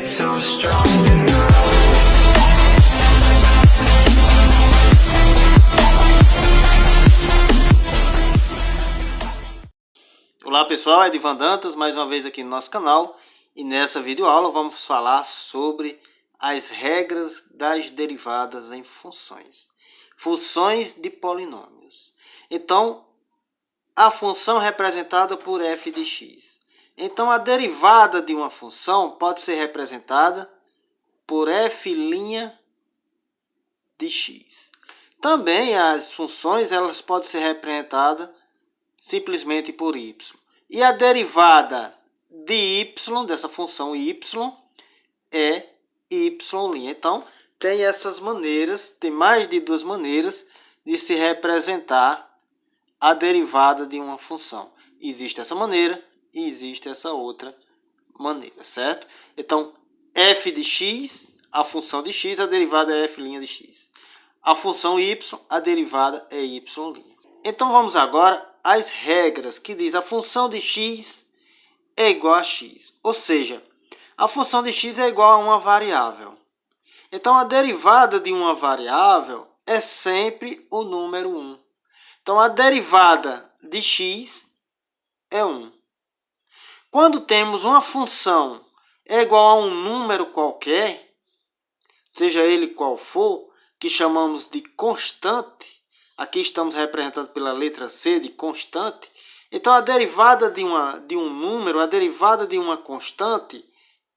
so strong. Olá pessoal, é Edivan Dantas, mais uma vez aqui no nosso canal, e nessa videoaula vamos falar sobre as regras das derivadas em funções. Funções de polinômios. Então, a função representada por f de x. Então, a derivada de uma função pode ser representada por f' de x. Também as funções elas podem ser representadas simplesmente por y. E a derivada de y, dessa função y, é y'. Então, tem essas maneiras, tem mais de duas maneiras de se representar a derivada de uma função. Existe essa maneira e existe essa outra maneira, certo? Então, f de x, a função de x, a derivada é f' de x. A função y, a derivada é y'. Então, vamos agora às regras que diz a função de x é igual a x. Ou seja, a função de x é igual a uma variável. Então, a derivada de uma variável é sempre o número 1. Então, a derivada de x é 1. Quando temos uma função é igual a um número qualquer, seja ele qual for, que chamamos de constante, aqui estamos representados pela letra C de constante, então a derivada de um número, a derivada de uma constante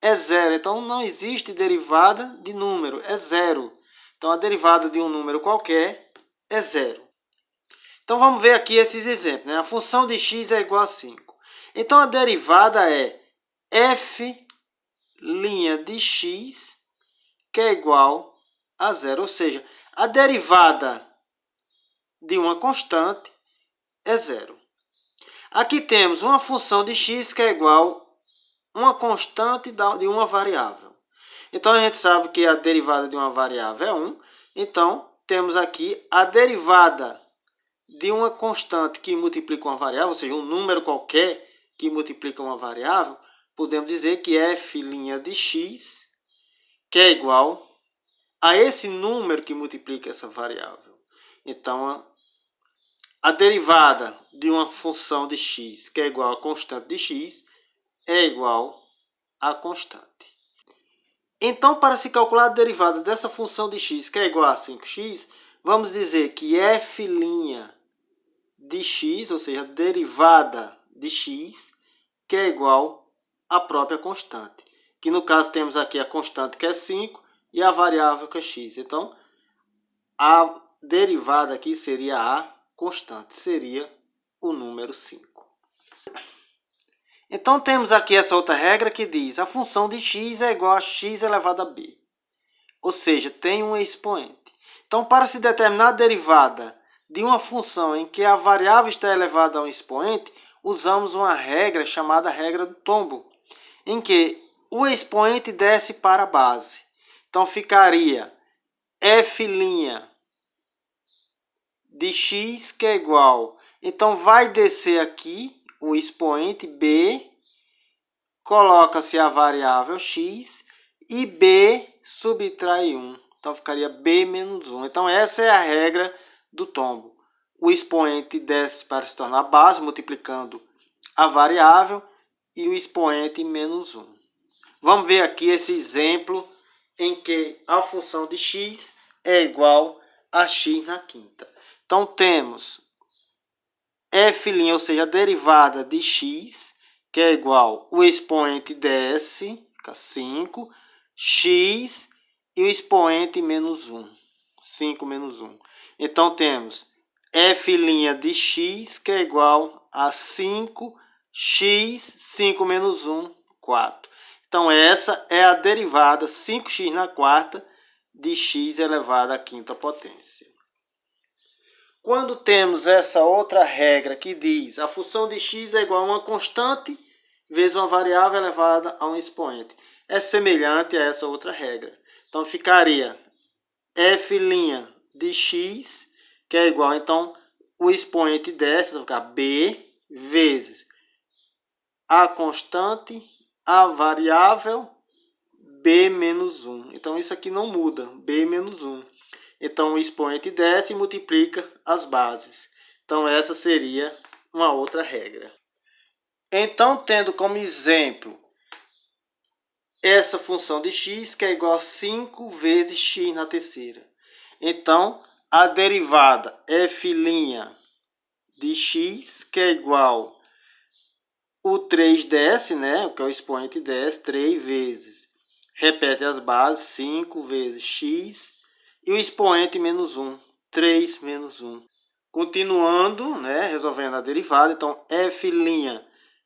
é zero. Então, não existe derivada de número, é zero. Então, a derivada de um número qualquer é zero. Então, vamos ver aqui esses exemplos, né? A função de x é igual a 5. Então, a derivada é f' de x, que é igual a zero. Ou seja, a derivada de uma constante é zero. Aqui temos uma função de x que é igual a uma constante de uma variável. Então, a gente sabe que a derivada de uma variável é 1. Então, temos aqui a derivada de uma constante que multiplica uma variável, ou seja, um número qualquer que multiplica uma variável. Podemos dizer que f' de x, que é igual a esse número que multiplica essa variável. Então, a derivada de uma função de x, que é igual a constante de x, é igual a constante. Então, para se calcular a derivada dessa função de x, que é igual a 5x, vamos dizer que f' de x, ou seja, a derivada de x, que é igual à própria constante. Que no caso temos aqui a constante, que é 5, e a variável, que é x. Então, a derivada aqui seria a constante, seria o número 5. Então, temos aqui essa outra regra que diz a função de x é igual a x elevado a b. Ou seja, tem um expoente. Então, para se determinar a derivada de uma função em que a variável está elevada a um expoente, usamos uma regra chamada regra do tombo, em que o expoente desce para a base. Então, ficaria f' de x, que é igual. Então, vai descer aqui o expoente b, coloca-se a variável x e b subtrai 1. Então, ficaria b menos 1. Então, essa é a regra do tombo. O expoente desce para se tornar base, multiplicando a variável, e o expoente menos 1. Vamos ver aqui esse exemplo em que a função de x é igual a x na quinta. Então, temos f', ou seja, a derivada de x, que é igual o expoente desce, fica 5, x e o expoente menos 1, 5 menos 1. Então, temos f' de x, que é igual a 5, x, 5 menos 1, 4. Então, essa é a derivada 5x na quarta de x elevado à quinta potência. Quando temos essa outra regra que diz a função de x é igual a uma constante vezes uma variável elevada a um expoente, é semelhante a essa outra regra. Então, ficaria f' de x, que é igual, então, o expoente desce, vai ficar b vezes a constante, a variável, b menos 1. Então, isso aqui não muda, b menos 1. Então, o expoente desce e multiplica as bases. Então, essa seria uma outra regra. Então, tendo como exemplo essa função de x, que é igual a 5 vezes x na terceira. Então, a derivada f' de x, que é igual o 3 desce, né? Que é o expoente desce, 3 vezes. Repete as bases, 5 vezes x. E o expoente menos 1, 3 menos 1. Continuando, né? Resolvendo a derivada. Então, f'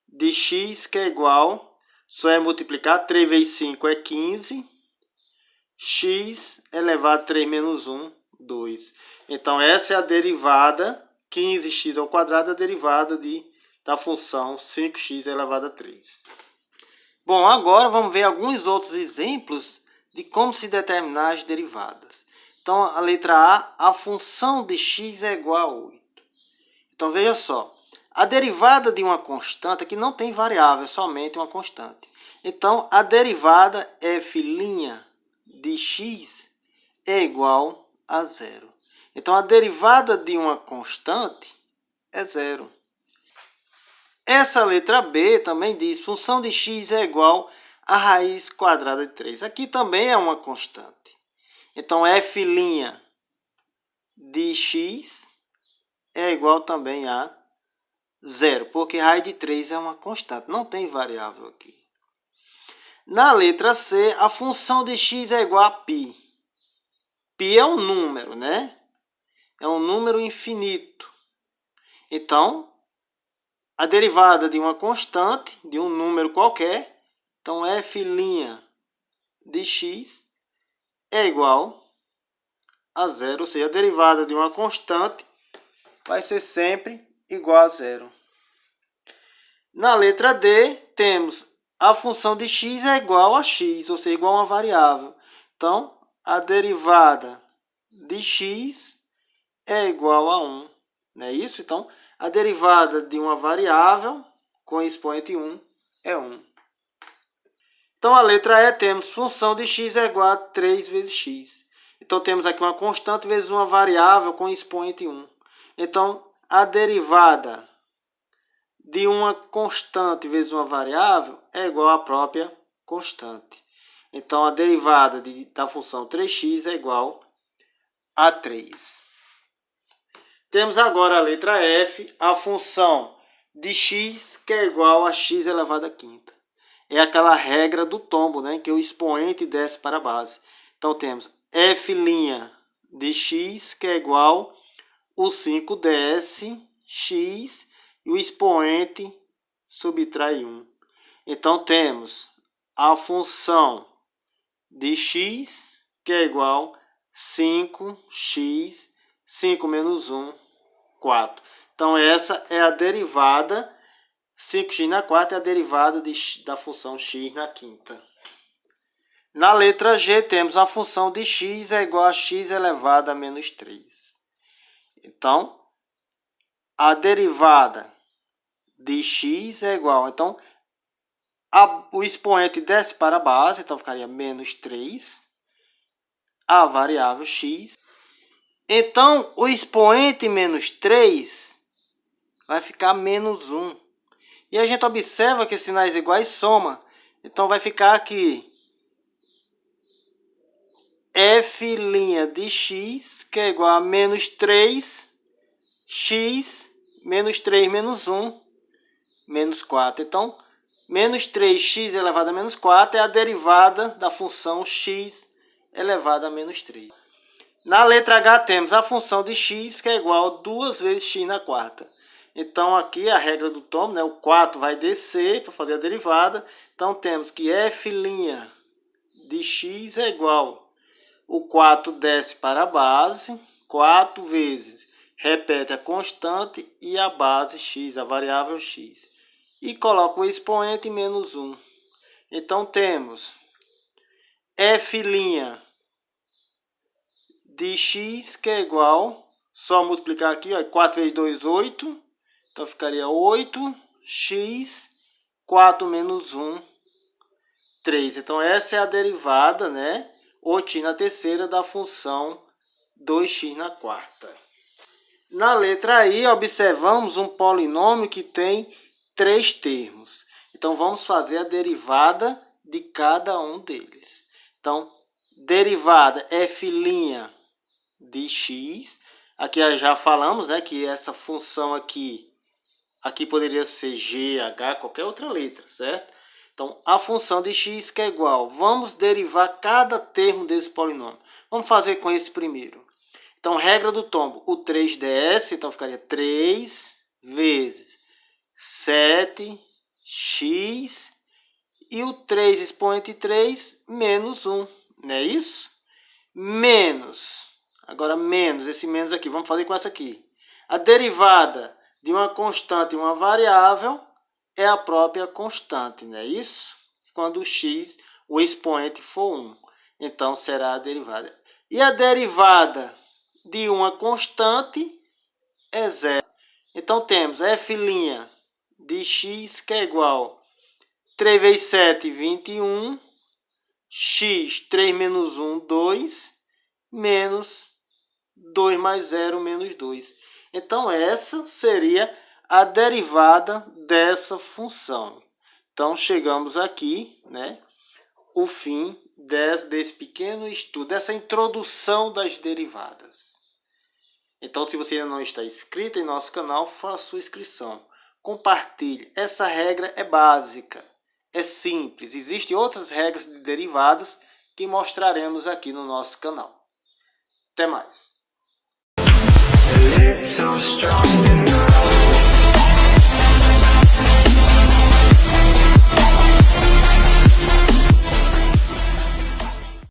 de x, que é igual, só é multiplicar, 3 vezes 5 é 15. X elevado a 3 menos 1, 2. Então, essa é a derivada, 15x ao quadrado, a derivada da função 5x elevado a 3. Bom, agora vamos ver alguns outros exemplos de como se determinar as derivadas. Então, a letra A, a função de x é igual a 8. Então, veja só. A derivada de uma constante aqui não tem variável, é somente uma constante. Então, a derivada f' de x é igual a 0. Então, a derivada de uma constante é 0. Essa letra B também diz função de x é igual a raiz quadrada de 3. Aqui também é uma constante. Então, f' de x é igual também a 0, porque raiz de 3 é uma constante, não tem variável aqui. Na letra C, a função de x é igual a π. Π é um número, né? É um número infinito. Então, a derivada de uma constante, de um número qualquer, então f' de x é igual a 0, ou seja, a derivada de uma constante vai ser sempre igual a 0. Na letra D, temos a função de x é igual a x, ou seja, igual a uma variável. Então, a derivada de x é igual a 1. Não é isso? Então, a derivada de uma variável com expoente 1 é 1. Então, a letra E, temos função de x é igual a 3 vezes x. Então, temos aqui uma constante vezes uma variável com expoente 1. Então, a derivada de uma constante vezes uma variável é igual à própria constante. Então, a derivada da função 3x é igual a 3. Temos agora a letra F, a função de x, que é igual a x elevado à quinta. É aquela regra do tombo, né, que o expoente desce para a base. Então, temos f' de x, que é igual o 5 desce, x, e o expoente subtrai 1. Então, temos a função de x, que é igual a 5x, 5 menos 1, 4. Então, essa é a derivada, 5x na quarta é a derivada da função x na quinta. Na letra G, temos a função de x é igual a x elevado a menos 3. Então, a derivada de x é igual. Então, o expoente desce para a base, então ficaria menos 3. A variável x. Então, o expoente menos 3 vai ficar menos 1. E a gente observa que sinais iguais soma. Então, vai ficar aqui f' de x, que é igual a menos 3, x, menos 3 menos 1, menos 4. Então, menos 3x elevado a menos 4 é a derivada da função x elevado a menos 3. Na letra H temos a função de x, que é igual a 2 vezes x na quarta. Então, aqui a regra do tombo, né? O 4 vai descer para fazer a derivada. Então, temos que f' de x é igual. O 4 desce para a base, 4 vezes. Repete a constante e a base x, a variável x. E coloca o expoente menos 1. Então, temos f' de x, que é igual, só multiplicar aqui, ó, 4 vezes 2, 8. Então, ficaria 8x, 4 menos 1, 3. Então, essa é a derivada, né? Ou t na terceira da função 2x na quarta. Na letra I, observamos um polinômio que tem 3 termos. Então, vamos fazer a derivada de cada um deles. Então, derivada f' de x. Aqui já falamos, né, que essa função aqui poderia ser g, h, qualquer outra letra, certo? Então, a função de x que é igual. Vamos derivar cada termo desse polinômio. Vamos fazer com esse primeiro. Então, regra do tombo, o 3ds, então ficaria 3 vezes 7x e o 3 expoente 3 menos 1, não é isso? Menos, agora menos, esse menos aqui, vamos fazer com essa aqui. A derivada de uma constante e uma variável é a própria constante, não é isso? Quando o x, o expoente for 1, então será a derivada. E a derivada de uma constante é zero. Então temos f' de x que é igual 3 vezes 7, 21, x, 3 menos 1, 2, menos 2 mais 0, menos 2. Então, essa seria a derivada dessa função. Então, chegamos aqui, né, o fim desse pequeno estudo, dessa introdução das derivadas. Então, se você ainda não está inscrito em nosso canal, faça sua inscrição. Compartilhe. Essa regra é básica, é simples. Existem outras regras de derivadas que mostraremos aqui no nosso canal. Até mais.